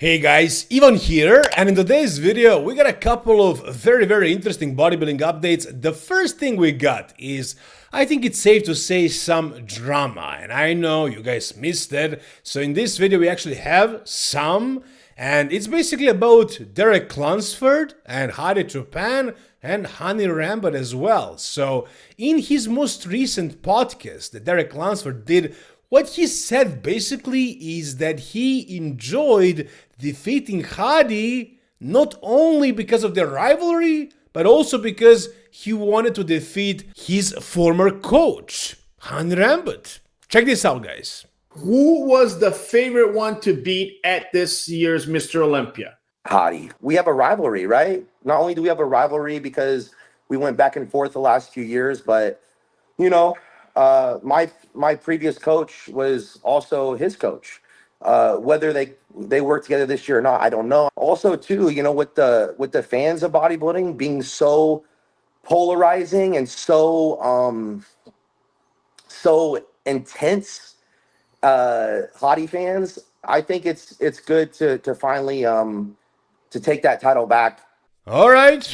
Hey guys, Ivan here, and in today's video we got a couple of very interesting bodybuilding updates. The first thing we got is, I think it's safe to say, some drama, and I know you guys missed it, so in this video we actually have some, and it's basically about Derek Lunsford and Hadi and Hani Rambert as well. So in his most recent podcast that Derek Lunsford did, what he said basically is that he enjoyed defeating Hadi not only because of their rivalry, but also because he wanted to defeat his former coach, Hani Rambert. Check this out, guys. Who was the favorite one to beat at this year's Mr. Olympia? Hadi. We have a rivalry, right? Not only do we have a rivalry because we went back and forth the last few years, but my previous coach was also his coach. Whether they work together this year or not, I don't know. Also, too, with the fans of bodybuilding being so polarizing and so intense, Hadi fans, I think it's good to finally to take that title back. Alright,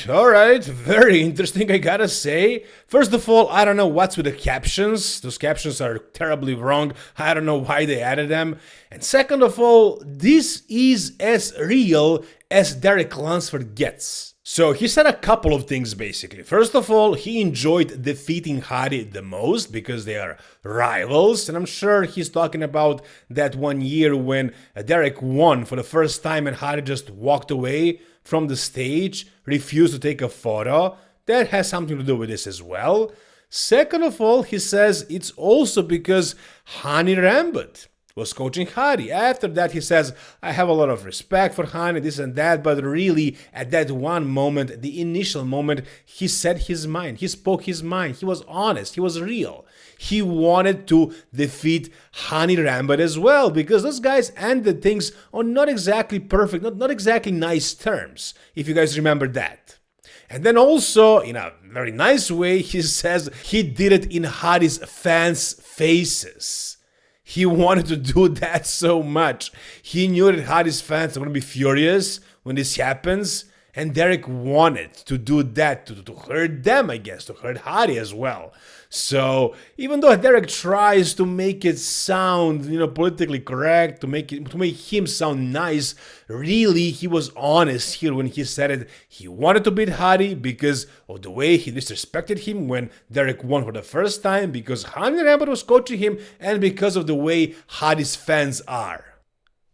very interesting, I gotta say. First of all, I don't know what's with the captions. Those captions are terribly wrong. I don't know why they added them. And second of all, this is as real as Derek Lunsford gets. So he said a couple of things basically. First of all, he enjoyed defeating Hadi the most because they are rivals, and I'm sure he's talking about that one year when Derek won for the first time and Hadi just walked away from the stage, refused to take a photo. That has something to do with this as well. Second of all, he says it's also because Hani Rambert was coaching Hadi. After that, he says, I have a lot of respect for Hani, this and that, but really, at that one moment, the initial moment, he said his mind, he spoke his mind, he was honest, he was real. He wanted to defeat Hani Rambert as well, because those guys ended things on not exactly perfect, not exactly nice terms, if you guys remember that. And then also, in a very nice way, he says he did it in Hadi's fans' faces. He wanted to do that so much. He knew that Hadi's fans are going to be furious when this happens, and Derek wanted to do that to hurt them, I guess, to hurt Hadi as well. So even though Derek tries to make it sound, politically correct, to make him sound nice, really he was honest here when he said it. He wanted to beat Hadi because of the way he disrespected him when Derek won for the first time, because Hani Rambert was coaching him, and because of the way Hadi's fans are.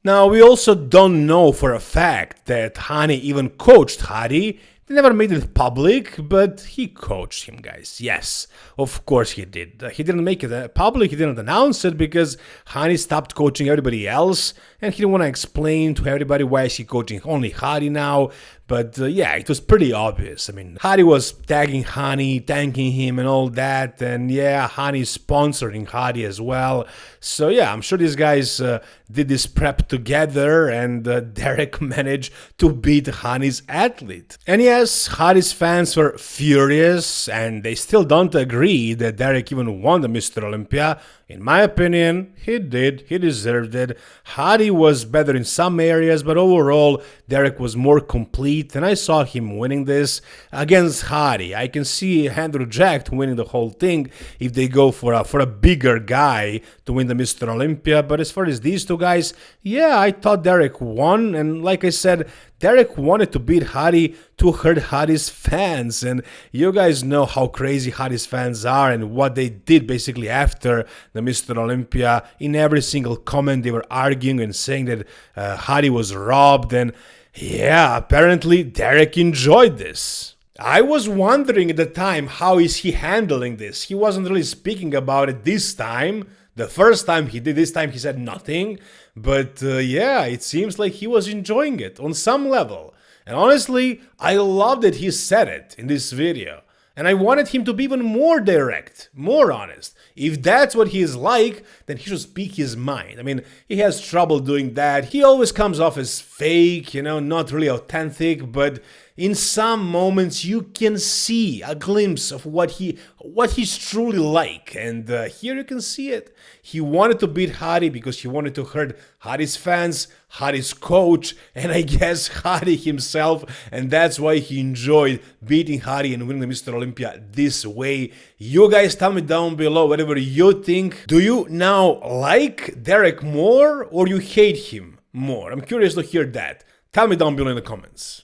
Now, we also don't know for a fact that Hani even coached Hadi. They never made it public, but he coached him, guys. Yes, of course he did. He didn't make it public, he didn't announce it because Hani stopped coaching everybody else, and he didn't want to explain to everybody why is he coaching only Hadi now. But yeah, it was pretty obvious. I mean, Hadi was tagging Hani, thanking him and all that, and yeah, Hani's sponsoring Hadi as well. So yeah, I'm sure these guys did this prep together, and Derek managed to beat Hani's athlete. And yes, Hadi's fans were furious, and they still don't agree that Derek even won the Mr. Olympia. In my opinion, he did. He deserved it. Hadi was better in some areas, but overall, Derek was more complete, and I saw him winning this against Hadi. I can see Andrew Jack winning the whole thing if they go for a bigger guy to win the Mr. Olympia, but as far as these two guys, yeah, I thought Derek won, and like I said, Derek wanted to beat Hadi to hurt Hadi's fans, and you guys know how crazy Hadi's fans are and what they did basically after the Mr. Olympia. In every single comment they were arguing and saying that Hadi was robbed, and yeah, apparently Derek enjoyed this. I was wondering at the time, how is he handling this? He wasn't really speaking about it this time. The first time he did, this time he said nothing. But yeah, it seems like he was enjoying it on some level. And honestly, I love that he said it in this video. And I wanted him to be even more direct, more honest. If that's what he is like, then he should speak his mind. I mean, he has trouble doing that. He always comes off as fake, not really authentic, but in some moments you can see a glimpse of what he's truly like, and here you can see it. He wanted to beat Hadi because he wanted to hurt Hadi's fans, Hadi's coach, and I guess Hadi himself, and that's why he enjoyed beating Hadi and winning the Mr. Olympia this way. You guys tell me down below whatever you think. Do you now like Derek more or you hate him more? I'm curious to hear that. Tell me down below in the comments.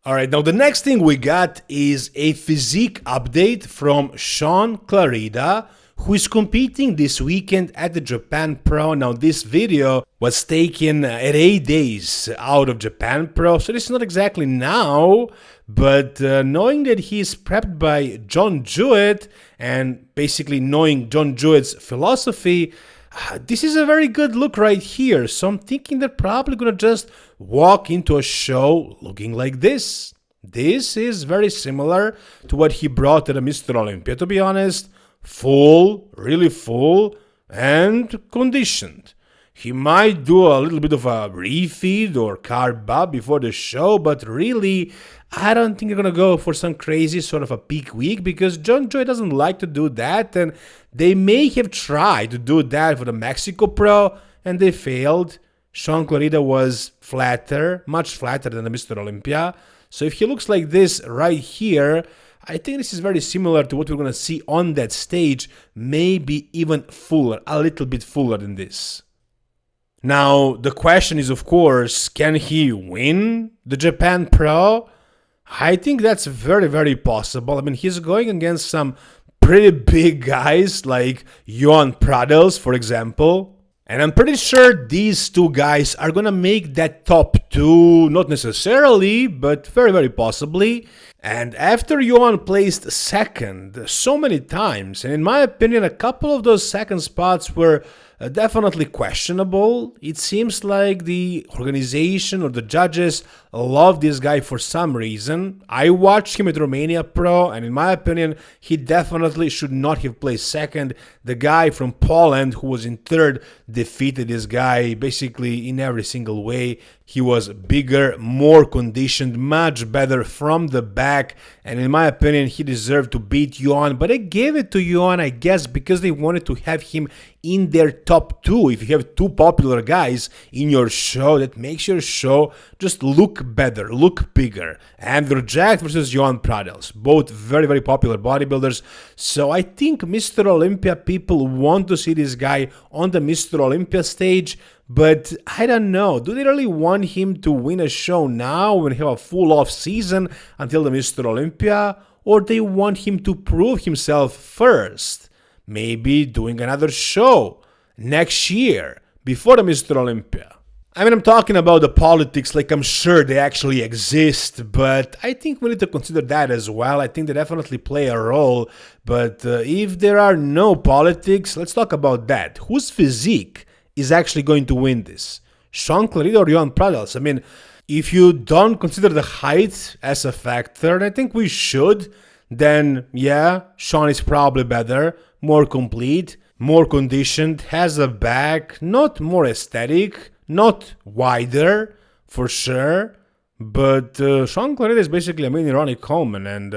Alright, now the next thing we got is a physique update from Shaun Clarida, who is competing this weekend at the Japan Pro. Now this video was taken at 8 days out of Japan Pro, so this is not exactly now, but knowing that he's prepped by John Jewett and basically knowing John Jewett's philosophy, this is a very good look right here. So I'm thinking they're probably gonna just walk into a show looking like this. This is very similar to what he brought to the Mr. Olympia, to be honest. Full, really full, and conditioned. He might do a little bit of a refeed or carb up before the show, but really, I don't think they're gonna go for some crazy sort of a peak week, because John Joy doesn't like to do that, and they may have tried to do that for the Mexico Pro, and they failed. Shaun Clarida was flatter, much flatter than the Mr. Olympia. So if he looks like this right here, I think this is very similar to what we're going to see on that stage, maybe even fuller, a little bit fuller than this. Now, the question is, of course, can he win the Japan Pro? I think that's very, very possible. I mean, he's going against some pretty big guys like Shaun Clarida, for example. And I'm pretty sure these two guys are gonna make that top two, not necessarily, but very, very possibly. And after Shaun placed second so many times, and in my opinion, a couple of those second spots were definitely questionable. It seems like the organization or the judges love this guy for some reason. I watched him at Romania Pro, and in my opinion, he definitely should not have placed second. The guy from Poland who was in third defeated this guy basically in every single way. He was bigger, more conditioned, much better from the back, and in my opinion, he deserved to beat Shaun. But I gave it to Shaun, I guess, because they wanted to have him in their top two. If you have two popular guys in your show, that makes your show just look better, look bigger. Andrew Jack versus Shaun Clarida, both very, very popular bodybuilders. So I think Mr. Olympia people want to see this guy on the Mr. Olympia stage, but I don't know. Do they really want him to win a show now and have a full off season until the Mr. Olympia? Or they want him to prove himself first? Maybe doing another show next year before the Mr. Olympia. I mean, I'm talking about the politics like I'm sure they actually exist, but I think we need to consider that as well. I think they definitely play a role, but if there are no politics, let's talk about that. Whose physique is actually going to win this? Shaun Clarida or Shaun Clarida? I mean, if you don't consider the height as a factor, and I think we should, then yeah, Shaun is probably better, more complete, more conditioned, has a back, not more aesthetic, not wider, for sure, but Shaun Clarida is basically a mini Ronnie Coleman, and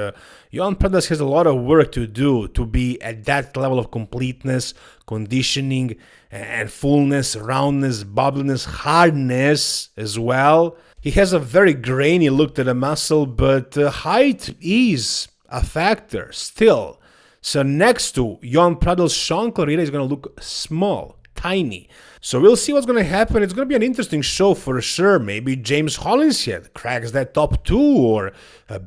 Shaun Clarida has a lot of work to do to be at that level of completeness, conditioning, and fullness, roundness, bubbliness, hardness as well. He has a very grainy look to the muscle, but height is a factor still. So next to Shaun Clarida, Shaun Clarida is going to look small, tiny. So we'll see what's going to happen. It's going to be an interesting show for sure. Maybe James Hollinshead cracks that top two, or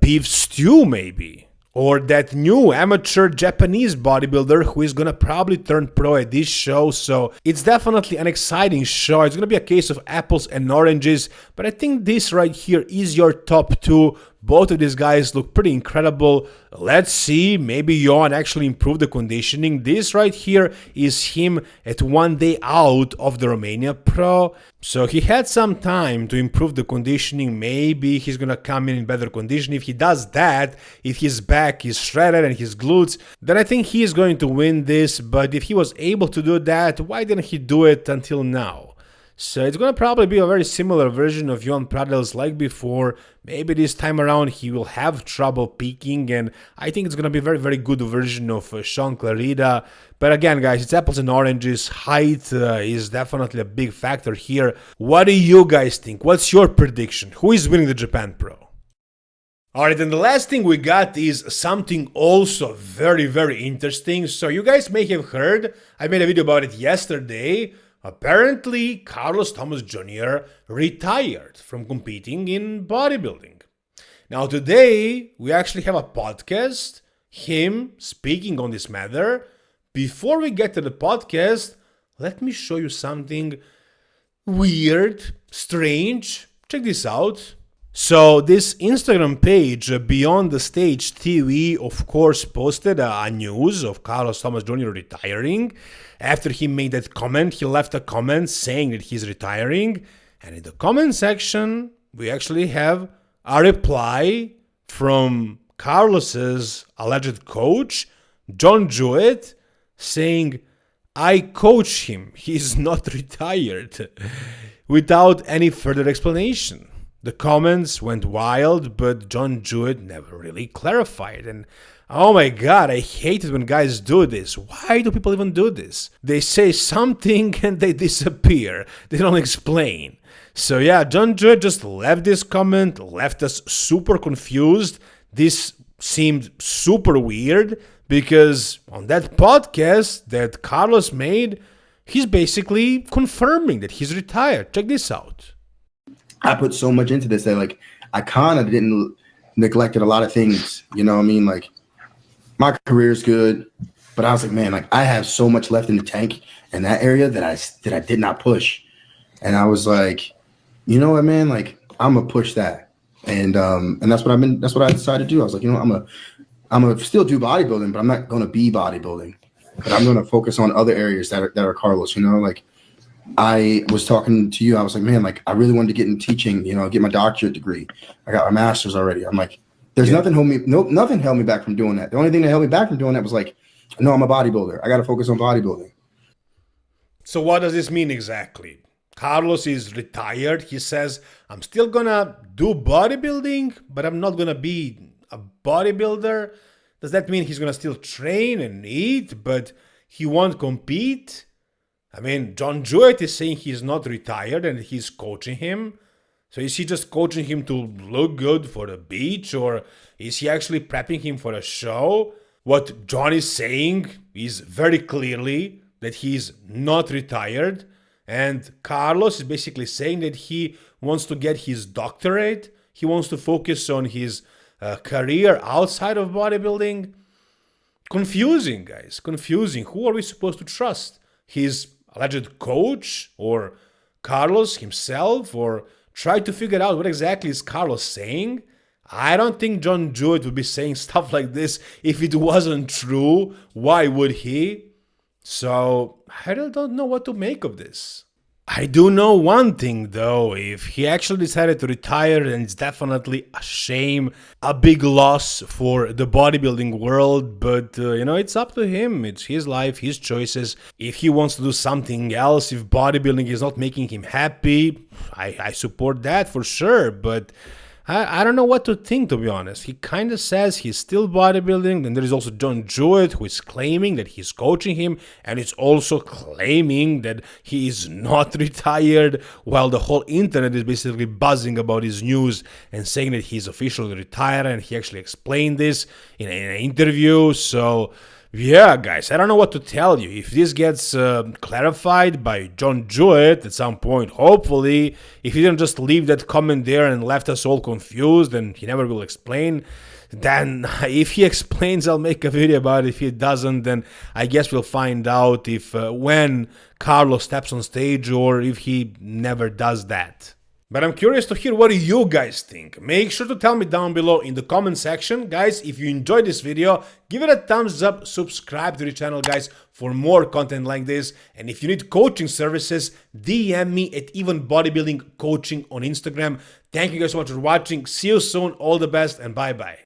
Beef Stew maybe. Or that new amateur Japanese bodybuilder who is gonna probably turn pro at this show. So it's definitely an exciting show. It's gonna be a case of apples and oranges, but I think this right here is your top two. Both of these guys look pretty incredible. Let's see, maybe Shaun actually improved the conditioning. This right here is him at 1 day out of the Romania Pro. So he had some time to improve the conditioning. Maybe he's gonna come in better condition. If he does that, if his back is shredded and his glutes, then I think he is going to win this. But if he was able to do that, why didn't he do it until now? So it's gonna probably be a very similar version of Shaun Clarida like before. Maybe this time around he will have trouble peaking, and I think it's gonna be a very, very good version of Shaun Clarida. But again, guys, it's apples and oranges. Height is definitely a big factor here. What do you guys think? What's your prediction? Who is winning the Japan Pro? Alright, and the last thing we got is something also very, very interesting. So you guys may have heard, I made a video about it yesterday. Apparently, Carlos Thomas Jr. retired from competing in bodybuilding. Now today, we actually have a podcast, him speaking on this matter. Before we get to the podcast, let me show you something weird, strange. Check this out. So this Instagram page, Beyond the Stage TV, of course, posted a news of Carlos Thomas Jr. retiring. After he made that comment, he left a comment saying that he's retiring. And in the comment section, we actually have a reply from Carlos's alleged coach, John Jewett, saying, "I coach him, he's not retired," without any further explanation. The comments went wild, but John Jewett never really clarified. And oh my god, I hate it when guys do this. Why do people even do this? They say something and they disappear. They don't explain. So yeah, John Jewett just left this comment, left us super confused. This seemed super weird because on that podcast that Carlos made, he's basically confirming that he's retired. Check this out. I put so much into this that like I kind of didn't neglected a lot of things. You know what I mean? Like my career's good, but I was like, man, like I have so much left in the tank in that area that I did not push. And I was like, you know what, man? Like I'm gonna push that. And that's what I decided to do. I was like, you know, I'm gonna still do bodybuilding, but I'm not gonna be bodybuilding. But I'm gonna focus on other areas that are Carlos, you know, like I was talking to you. I was like, man, like I really wanted to get in teaching, you know, get my doctorate degree. I got my master's already. I'm like, there's nothing held me back from doing that. The only thing that held me back from doing that was like, no, I'm a bodybuilder. I got to focus on bodybuilding. So what does this mean exactly? Carlos is retired. He says, I'm still gonna do bodybuilding, but I'm not gonna be a bodybuilder. Does that mean he's gonna still train and eat, but he won't compete? I mean, John Jewett is saying he's not retired and he's coaching him. So is he just coaching him to look good for the beach, or is he actually prepping him for a show? What John is saying is very clearly that he's not retired, and Carlos is basically saying that he wants to get his doctorate. He wants to focus on his career outside of bodybuilding. Confusing, guys, confusing. Who are we supposed to trust? His alleged coach or Carlos himself, or try to figure out what exactly is Carlos saying? I don't think John Jewett would be saying stuff like this if it wasn't true. Why would he? So I really don't know what to make of this. I do know one thing though, if he actually decided to retire, then it's definitely a shame, a big loss for the bodybuilding world, but you know, it's up to him, it's his life, his choices. If he wants to do something else, if bodybuilding is not making him happy, I support that for sure, but I don't know what to think, to be honest. He kind of says he's still bodybuilding. Then there is also John Jewett, who is claiming that he's coaching him, and it's also claiming that he is not retired, while the whole internet is basically buzzing about his news and saying that he's officially retired, and he actually explained this in an interview. So yeah, guys, I don't know what to tell you. If this gets clarified by John Jewett at some point, hopefully, if he didn't just leave that comment there and left us all confused and he never will explain, then if he explains, I'll make a video about it. If he doesn't, then I guess we'll find out if when Carlos steps on stage or if he never does that. But I'm curious to hear what do you guys think. Make sure to tell me down below in the comment section. Guys, if you enjoyed this video, give it a thumbs up, subscribe to the channel, guys, for more content like this. And if you need coaching services, DM me at Even Bodybuilding Coaching on Instagram. Thank you guys so much for watching. See you soon. All the best and bye-bye.